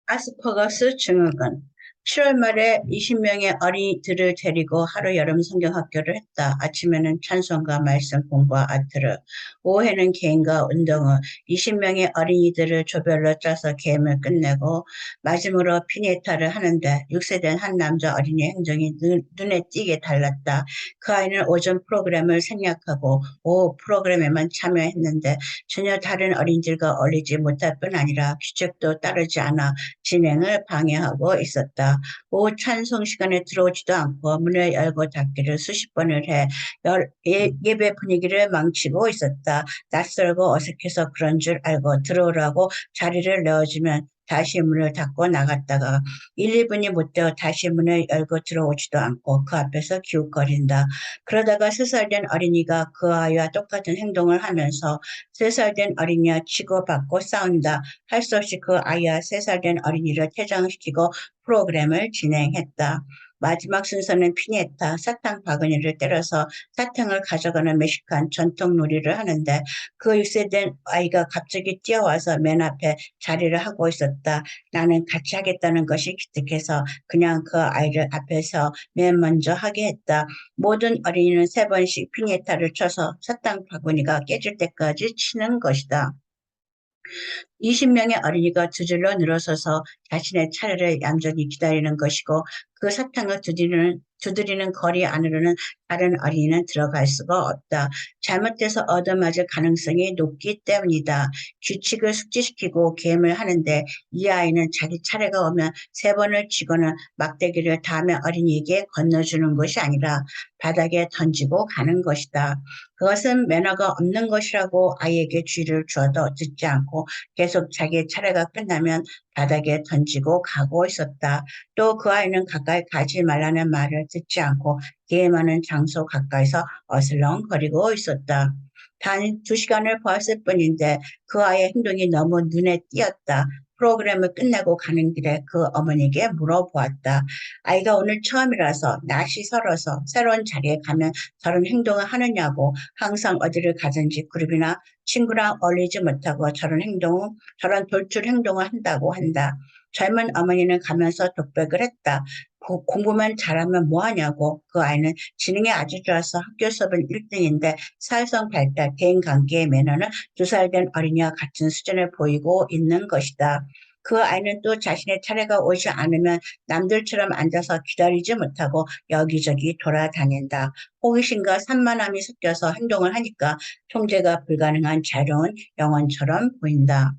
아스퍼거스 증후군. 7월 말에 20명의 어린이들을 데리고 하루 여름 성경 학교를 했다. 아침에는 찬송과 말씀 공부와 아트를, 오후에는 개인과 운동을, 20명의 어린이들을 조별로 짜서 게임을 끝내고 마지막으로 피니에타를 하는데 6세 된 한 남자 어린이의 행동이 눈에 띄게 달랐다. 그 아이는 오전 프로그램을 생략하고 오후 프로그램에만 참여했는데 전혀 다른 어린이들과 어울리지 못할 뿐 아니라 규칙도 따르지 않아 진행을 방해하고 있었다. 오후 찬송 시간에 들어오지도 않고 문을 열고 닫기를 수십 번을 해 예배 분위기를 망치고 있었다. 낯설고 어색해서 그런 줄 알고 들어오라고 자리를 내어주면 다시 문을 닫고 나갔다가 1, 2분이 못 되어 다시 문을 열고 들어오지도 않고 그 앞에서 기웃거린다. 그러다가 3살 된 어린이가 그 아이와 똑같은 행동을 하면서 3살 된 어린이와 치고받고 싸운다. 할 수 없이 그 아이와 3살 된 어린이를 퇴장시키고 프로그램을 진행했다. 마지막 순서는 피니에타, 사탕 바구니를 때려서 사탕을 가져가는 멕시칸 전통 놀이를 하는데 그 6세 된 아이가 갑자기 뛰어와서 맨 앞에 자리를 하고 있었다. 나는 같이 하겠다는 것이 기특해서 그냥 그 아이를 앞에서 맨 먼저 하게 했다. 모든 어린이는 3번씩 피니에타를 쳐서 사탕 바구니가 깨질 때까지 치는 것이다. 20명의 어린이가 두 줄로 늘어서서 자신의 차례를 얌전히 기다리는 것이고 그 사탕을 두드리는 거리 안으로는 다른 어린이는 들어갈 수가 없다. 잘못돼서 얻어맞을 가능성이 높기 때문이다. 규칙을 숙지시키고 게임을 하는데 이 아이는 자기 차례가 오면 3번을 치고는 막대기를 다음에 어린이에게 건너주는 것이 아니라 바닥에 던지고 가는 것이다. 그것은 매너가 없는 것이라고 아이에게 쥐를 주어도 듣지 않고 계속 자기의 차례가 끝나면 바닥에 던지고 가고 있었다. 또 그 아이는 가까이 가지 말라는 말을 듣지 않고 게임하는 장소 가까이서 어슬렁거리고 있었다. 단 2시간을 보았을 뿐인데 그 아이의 행동이 너무 눈에 띄었다. 프로그램을 끝내고 가는 길에 그 어머니에게 물어보았다. 아이가 오늘 처음이라서 낯이 설어서 새로운 자리에 가면 저런 행동을 하느냐고 항상 어디를 가든지 그룹이나 친구랑 어울리지 못하고 저런 돌출 행동을 한다고 한다. 젊은 어머니는 가면서 독백을 했다. 공부만 잘하면 뭐하냐고. 그 아이는 지능이 아주 좋아서 학교 수업은 1등인데 사회성 발달, 대인관계의 매너는 2살 된 어린이와 같은 수준을 보이고 있는 것이다. 그 아이는 또 자신의 차례가 오지 않으면 남들처럼 앉아서 기다리지 못하고 여기저기 돌아다닌다. 호기심과 산만함이 섞여서 행동을 하니까 통제가 불가능한 자유로운 영혼처럼 보인다.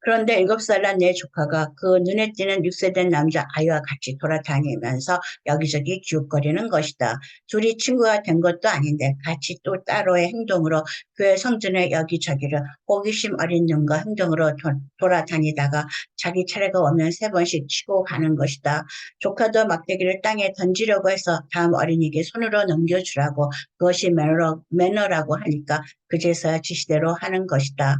그런데 7살 난 내 조카가 그 눈에 띄는 6세 된 남자 아이와 같이 돌아다니면서 여기저기 기웃거리는 것이다. 둘이 친구가 된 것도 아닌데 같이 또 따로의 행동으로 교회 성전의 여기저기를 호기심 어린 눈과 행동으로 돌아다니다가 자기 차례가 오면 3번씩 치고 가는 것이다. 조카도 막대기를 땅에 던지려고 해서 다음 어린이에게 손으로 넘겨주라고 그것이 매너라고 하니까 그제서야 지시대로 하는 것이다.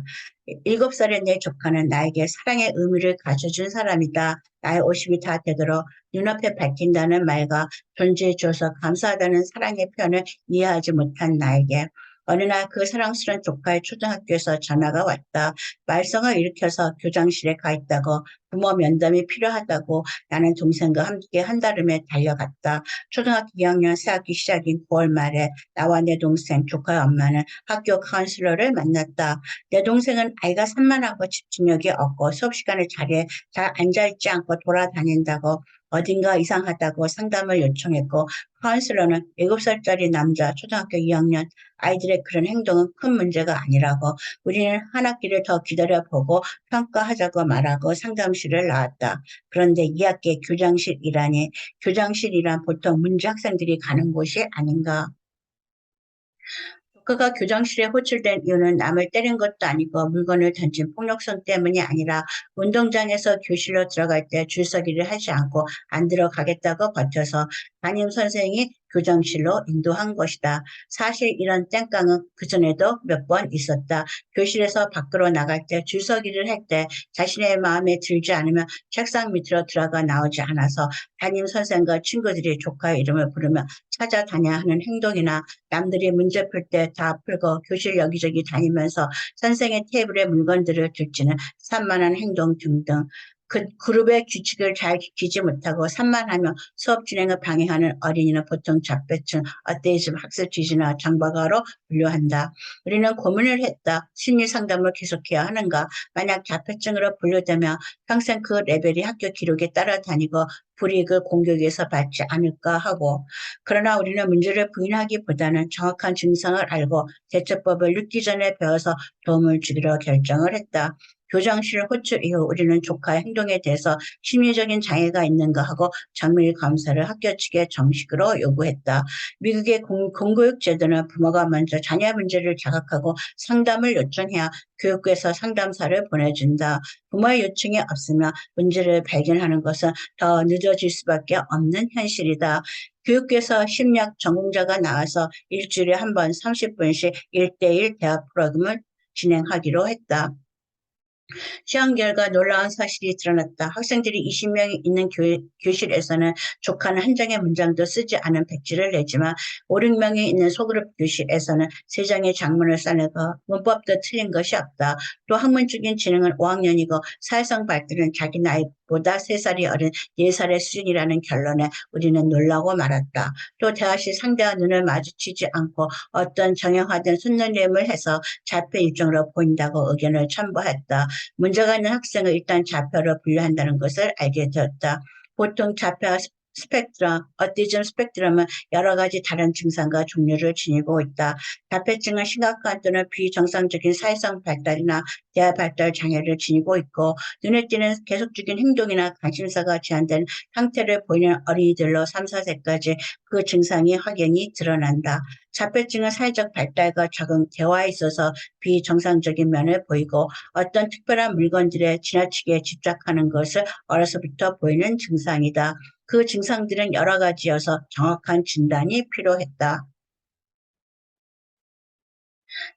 7살의 내 조카는 나에게 사랑의 의미를 가져준 사람이다. 나의 50이 다 되도록 눈앞에 밝힌다는 말과 존재해 줘서 감사하다는 사랑의 표현을 이해하지 못한 나에게 어느 날 그 사랑스러운 조카의 초등학교에서 전화가 왔다. 말썽을 일으켜서 교장실에 가 있다고 부모 면담이 필요하다고 나는 동생과 함께 한달음에 달려갔다. 초등학교 2학년 새학기 시작인 9월 말에 나와 내 동생, 조카의 엄마는 학교 카운슬러를 만났다. 내 동생은 아이가 산만하고 집중력이 없고 수업 시간에 자리에 잘 앉아있지 않고 돌아다닌다고 어딘가 이상하다고 상담을 요청했고 카운슬러는 7살짜리 남자 초등학교 2학년 아이들의 그런 행동은 큰 문제가 아니라고 우리는 한 학기를 더 기다려보고 평가하자고 말하고 상담실을 나왔다. 그런데 2학기에 교장실이라니 교장실이란 보통 문제 학생들이 가는 곳이 아닌가. 그가 교장실에 호출된 이유는 남을 때린 것도 아니고 물건을 던진 폭력성 때문이 아니라 운동장에서 교실로 들어갈 때 줄서기를 하지 않고 안 들어가겠다고 버텨서 담임 선생이 교정실로 인도한 것이다. 사실 이런 땡깡은 그전에도 몇 번 있었다. 교실에서 밖으로 나갈 때 줄서기를 할 때 자신의 마음에 들지 않으면 책상 밑으로 들어가 나오지 않아서 담임 선생과 친구들이 조카의 이름을 부르며 찾아다녀야 하는 행동이나 남들이 문제 풀 때 다 풀고 교실 여기저기 다니면서 선생의 테이블에 물건들을 들지는 산만한 행동 등등. 그 그룹의 규칙을 잘 지키지 못하고 산만하며 수업 진행을 방해하는 어린이는 보통 자폐증, 어테이즘, 학습 지지나 장바가로 분류한다. 우리는 고민을 했다. 심리 상담을 계속해야 하는가? 만약 자폐증으로 분류되면 평생 그 레벨이 학교 기록에 따라다니고 불이익을 공격에서 받지 않을까 하고, 그러나 우리는 문제를 부인하기보다는 정확한 증상을 알고 대처법을 늦기 전에 배워서 도움을 주기로 결정을 했다. 교장실 호출 이후 우리는 조카의 행동에 대해서 심리적인 장애가 있는가 하고 정밀 검사를 학교 측에 정식으로 요구했다. 미국의 공교육 제도는 부모가 먼저 자녀 문제를 자각하고 상담을 요청해야 교육부에서 상담사를 보내준다. 부모의 요청이 없으면 문제를 발견하는 것은 더 늦어질 수밖에 없는 현실이다. 교육부에서 심리학 전공자가 나와서 일주일에 한 번 30분씩 1대1 대화 프로그램을 진행하기로 했다. 시험 결과 놀라운 사실이 드러났다. 학생들이 20명이 있는 교실에서는 조카는 한 장의 문장도 쓰지 않은 백지를 내지만 5, 6명이 있는 소그룹 교실에서는 3장의 작문을 써내고 문법도 틀린 것이 없다. 또 학문적인 지능은 5학년이고 사회성 발달은 자기 나이보다 3살이 어린 4살의 수준이라는 결론에 우리는 놀라고 말았다. 또 대화시 상대와 눈을 마주치지 않고 어떤 정형화된 손놀림을 해서 자폐 일종으로 보인다고 의견을 첨부했다. 문제가 있는 학생을 일단 자폐로 분류한다는 것을 알게 되었다. 보통 자폐와 스펙트럼, 어티즘 스펙트럼은 여러 가지 다른 증상과 종류를 지니고 있다. 자폐증은 심각한 또는 비정상적인 사회성 발달이나 대화 발달 장애를 지니고 있고 눈에 띄는 계속적인 행동이나 관심사가 제한된 상태를 보이는 어린이들로 3, 4세까지 그 증상이 확연히 드러난다. 자폐증은 사회적 발달과 적응, 대화에 있어서 비정상적인 면을 보이고 어떤 특별한 물건들에 지나치게 집착하는 것을 어려서부터 보이는 증상이다. 그 증상들은 여러 가지여서 정확한 진단이 필요했다.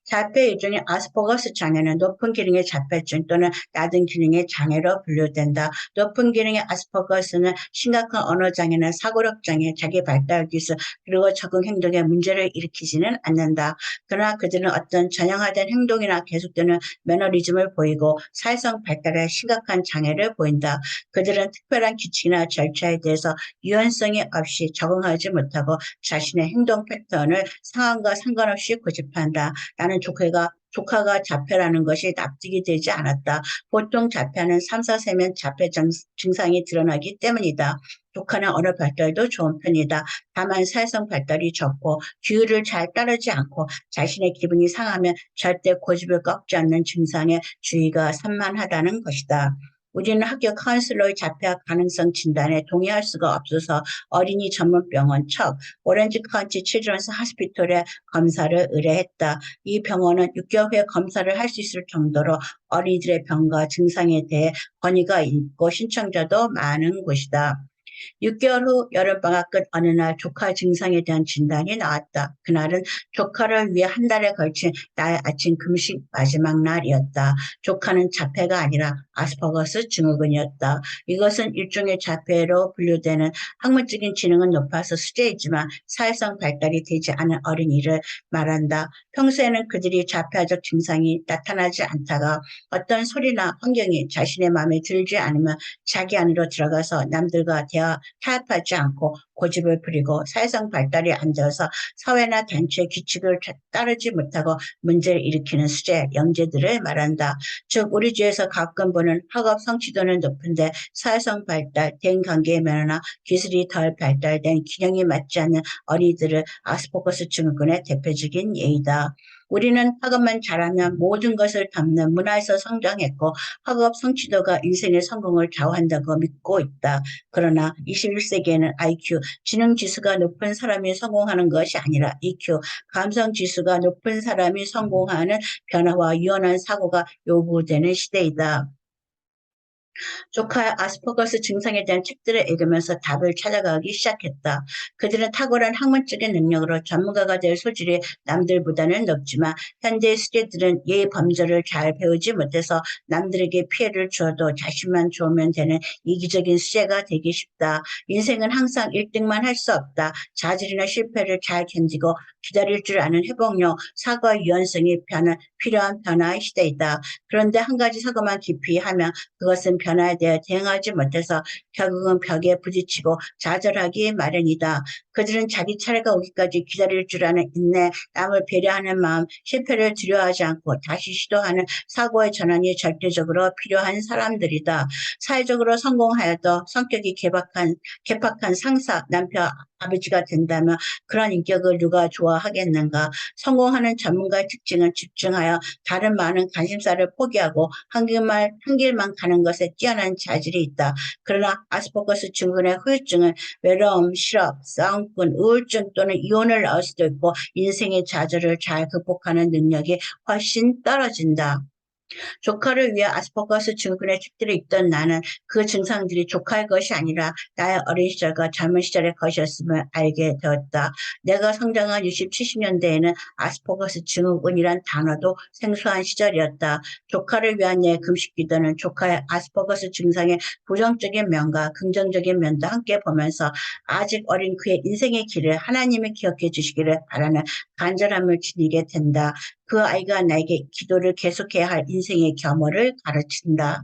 자폐 일종의 아스퍼거스 장애는 높은 기능의 자폐증 또는 낮은 기능의 장애로 분류된다. 높은 기능의 아스퍼거스는 심각한 언어 장애나 사고력 장애, 자기 발달 기술 그리고 적응 행동에 문제를 일으키지는 않는다. 그러나 그들은 어떤 전형화된 행동이나 계속되는 매너리즘을 보이고 사회성 발달에 심각한 장애를 보인다. 그들은 특별한 규칙이나 절차에 대해서 유연성이 없이 적응하지 못하고 자신의 행동 패턴을 상황과 상관없이 고집한다. 나는 조카가 자폐라는 것이 납득이 되지 않았다. 보통 자폐는 3, 4세면 자폐 증상이 드러나기 때문이다. 조카는 언어 발달도 좋은 편이다. 다만 사회성 발달이 적고 규율을 잘 따르지 않고 자신의 기분이 상하면 절대 고집을 꺾지 않는 증상에 주의가 산만하다는 것이다. 우리는 학교 카운슬러의 자폐학 가능성 진단에 동의할 수가 없어서 어린이 전문병원 척 오렌지 카운티 칠드런스 하스피털에 검사를 의뢰했다. 이 병원은 6개월 후에 검사를 할 수 있을 정도로 어린이들의 병과 증상에 대해 권위가 있고 신청자도 많은 곳이다. 6개월 후 여름방학 끝 어느 날 조카 증상에 대한 진단이 나왔다. 그날은 조카를 위해 한 달에 걸친 나의 아침 금식 마지막 날이었다. 조카는 자폐가 아니라 아스퍼거스 증후군이었다. 이것은 일종의 자폐로 분류되는 학문적인 지능은 높아서 수재이지만 사회성 발달이 되지 않은 어린이를 말한다. 평소에는 그들이 자폐아적 증상이 나타나지 않다가 어떤 소리나 환경이 자신의 마음에 들지 않으면 자기 안으로 들어가서 남들과 타협하지 않고 고집을 부리고 사회성 발달이 안 되어서 사회나 단체 규칙을 따르지 못하고 문제를 일으키는 수재, 영재들을 말한다. 즉 우리 주에서 가끔 보는 학업 성취도는 높은데 사회성 발달, 대인관계의 면허나 기술이 덜 발달된 균형이 맞지 않는 어린이들을 아스퍼거스 증후군의 대표적인 예이다. 우리는 학업만 잘하면 모든 것을 담는 문화에서 성장했고 학업 성취도가 인생의 성공을 좌우한다고 믿고 있다. 그러나 21세기에는 IQ, 지능지수가 높은 사람이 성공하는 것이 아니라 EQ, 감성지수가 높은 사람이 성공하는 변화와 유연한 사고가 요구되는 시대이다. 조카의 아스퍼거스 증상에 대한 책들을 읽으면서 답을 찾아가기 시작했다. 그들은 탁월한 학문적인 능력으로 전문가가 될 소질이 남들보다는 높지만 현대의 수재들은 예의 범절을 잘 배우지 못해서 남들에게 피해를 주어도 자신만 좋으면 되는 이기적인 수재가 되기 쉽다. 인생은 항상 1등만 할 수 없다. 자질이나 실패를 잘 견디고 기다릴 줄 아는 회복력, 사과 유연성이 필요한 변화의 시대이다. 그런데 한 가지 사고만 깊이 하면 그것은 변화에 대해 대응하지 못해서 결국은 벽에 부딪히고 좌절하기 마련이다. 그들은 자기 차례가 오기까지 기다릴 줄 아는 인내, 남을 배려하는 마음, 실패를 두려워하지 않고 다시 시도하는 사고의 전환이 절대적으로 필요한 사람들이다. 사회적으로 성공하여도 성격이 개박한 상사, 남편, 아버지가 된다면 그런 인격을 누가 좋아하겠는가? 성공하는 전문가의 특징은 집중하여 다른 많은 관심사를 포기하고 한 길만 가는 것에 뛰어난 자질이 있다. 그러나 아스퍼거스 증후군의 후유증은 외로움, 실업, 싸움꾼, 우울증 또는 이혼을 낳을 수도 있고 인생의 좌절을 잘 극복하는 능력이 훨씬 떨어진다. 조카를 위해 아스퍼거스 증후군의 책들을 읽던 나는 그 증상들이 조카의 것이 아니라 나의 어린 시절과 젊은 시절의 것이었음을 알게 되었다. 내가 성장한 60, 70년대에는 아스퍼거스 증후군이란 단어도 생소한 시절이었다. 조카를 위한 내 금식 기도는 조카의 아스퍼거스 증상의 부정적인 면과 긍정적인 면도 함께 보면서 아직 어린 그의 인생의 길을 하나님이 기억해 주시기를 바라는 간절함을 지니게 된다. 그 아이가 나에게 기도를 계속해야 할 인생의 겸허를 가르친다.